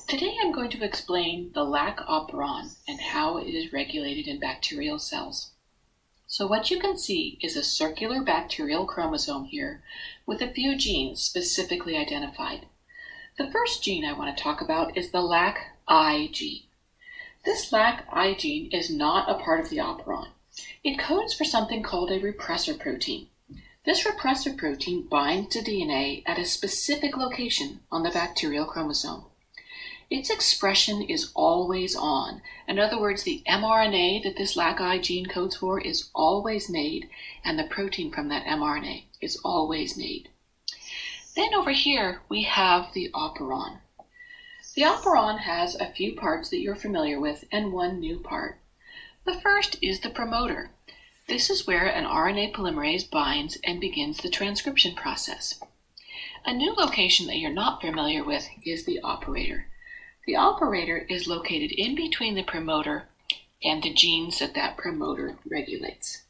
Today I'm going to explain the Lac Operon and how it is regulated in bacterial cells. So what you can see is a circular bacterial chromosome here with a few genes specifically identified. The first gene I want to talk about is the Lac-I gene. This Lac-I gene is not a part of the operon. It codes for something called a repressor protein. This repressor protein binds to DNA at a specific location on the bacterial chromosome. Its expression is always on. In other words, the mRNA that this Lac-I gene codes for is always made, and the protein from that mRNA is always made. Then over here, we have the operon. The operon has a few parts that you're familiar with and one new part. The first is the promoter. This is where an RNA polymerase binds and begins the transcription process. A new location that you're not familiar with is the operator. The operator is located in between the promoter and the genes that promoter regulates.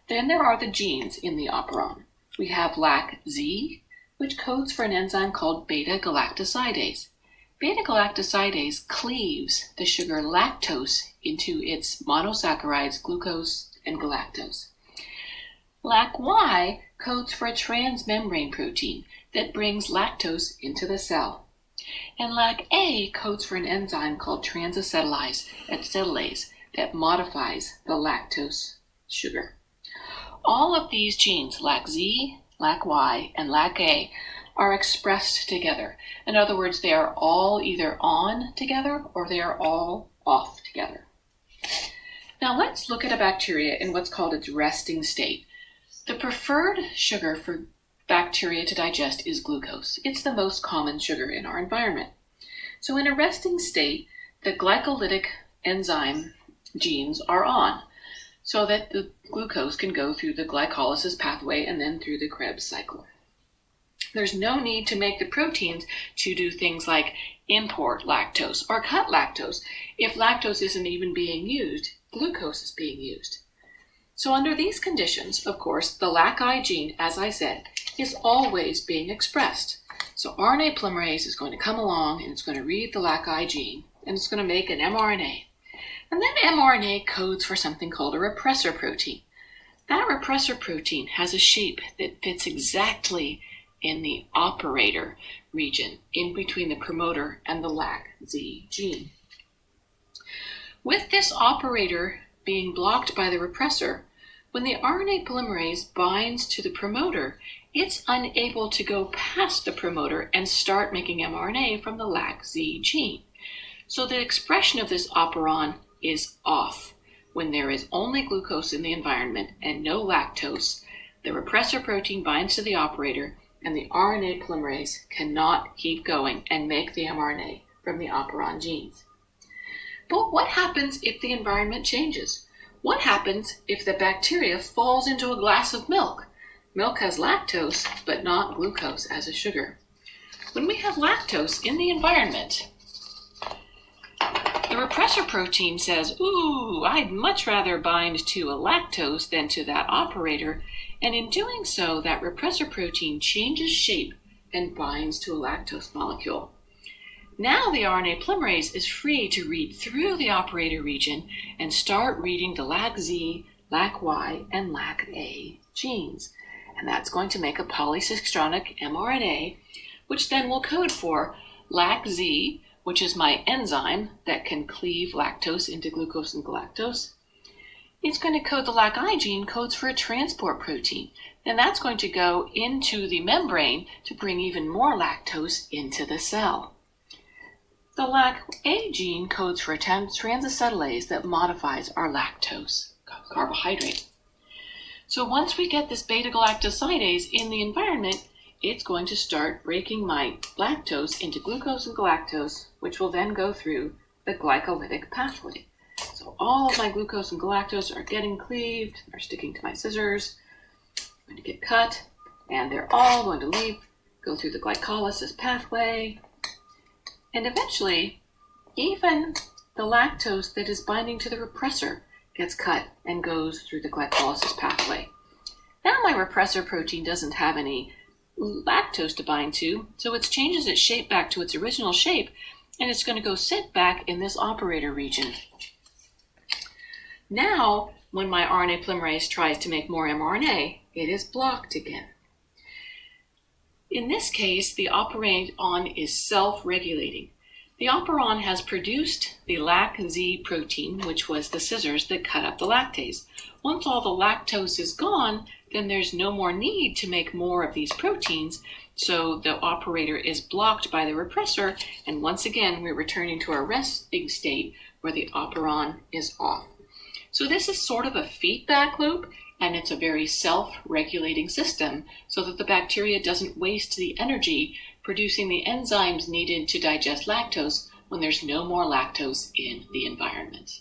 Then there are the genes in the operon. We have Lac-Z, which codes for an enzyme called beta-galactosidase. Beta-galactosidase cleaves the sugar lactose into its monosaccharides glucose and galactose. Lac-Y codes for a transmembrane protein that brings lactose into the cell. And Lac-A codes for an enzyme called transacetylase that modifies the lactose sugar. All of these genes, Lac-Z, Lac-Y, and Lac-A, are expressed together. In other words, they are all either on together or they are all off together. Now let's look at a bacteria in what's called its resting state. The preferred sugar for bacteria to digest is glucose. It's the most common sugar in our environment. So in a resting state, the glycolytic enzyme genes are on so that the glucose can go through the glycolysis pathway and then through the Krebs cycle. There's no need to make the proteins to do things like import lactose or cut lactose. If lactose isn't even being used, glucose is being used. So under these conditions, of course, the Lac-I gene, as I said, is always being expressed. So RNA polymerase is going to come along and it's going to read the Lac-I gene and it's going to make an mRNA. And that mRNA codes for something called a repressor protein. That repressor protein has a shape that fits exactly in the operator region in between the promoter and the Lac-Z gene. With this operator being blocked by the repressor, when the RNA polymerase binds to the promoter, it's unable to go past the promoter and start making mRNA from the Lac-Z gene. So the expression of this operon is off. When there is only glucose in the environment and no lactose, the repressor protein binds to the operator and the RNA polymerase cannot keep going and make the mRNA from the operon genes. But what happens if the environment changes? What happens if the bacteria falls into a glass of milk? Milk has lactose, but not glucose as a sugar. When we have lactose in the environment, the repressor protein says, ooh, I'd much rather bind to a lactose than to that operator, and in doing so, that repressor protein changes shape and binds to a lactose molecule. Now the RNA polymerase is free to read through the operator region and start reading the Lac-Z, Lac-Y, and Lac-A genes. And that's going to make a polycistronic mRNA, which then will code for Lac-Z, which is my enzyme that can cleave lactose into glucose and galactose. It's going to code the Lac-I gene, codes for a transport protein. Then that's going to go into the membrane to bring even more lactose into the cell. The Lac-A gene codes for a transacetylase that modifies our lactose carbohydrate. So once we get this beta-galactosidase in the environment, it's going to start breaking my lactose into glucose and galactose, which will then go through the glycolytic pathway. So all of my glucose and galactose are getting cleaved, are sticking to my scissors, going to get cut, and they're all going to go through the glycolysis pathway, and eventually, even the lactose that is binding to the repressor gets cut and goes through the glycolysis pathway. Now my repressor protein doesn't have any lactose to bind to, so it changes its shape back to its original shape, and it's going to go sit back in this operator region. Now, when my RNA polymerase tries to make more mRNA, it is blocked again. In this case, the operon is self-regulating. The operon has produced the Lac Z protein, which was the scissors that cut up the lactase. Once all the lactose is gone, then there's no more need to make more of these proteins, so the operator is blocked by the repressor, and once again we're returning to our resting state where the operon is off. So this is sort of a feedback loop, and it's a very self-regulating system so that the bacteria doesn't waste the energy producing the enzymes needed to digest lactose when there's no more lactose in the environment.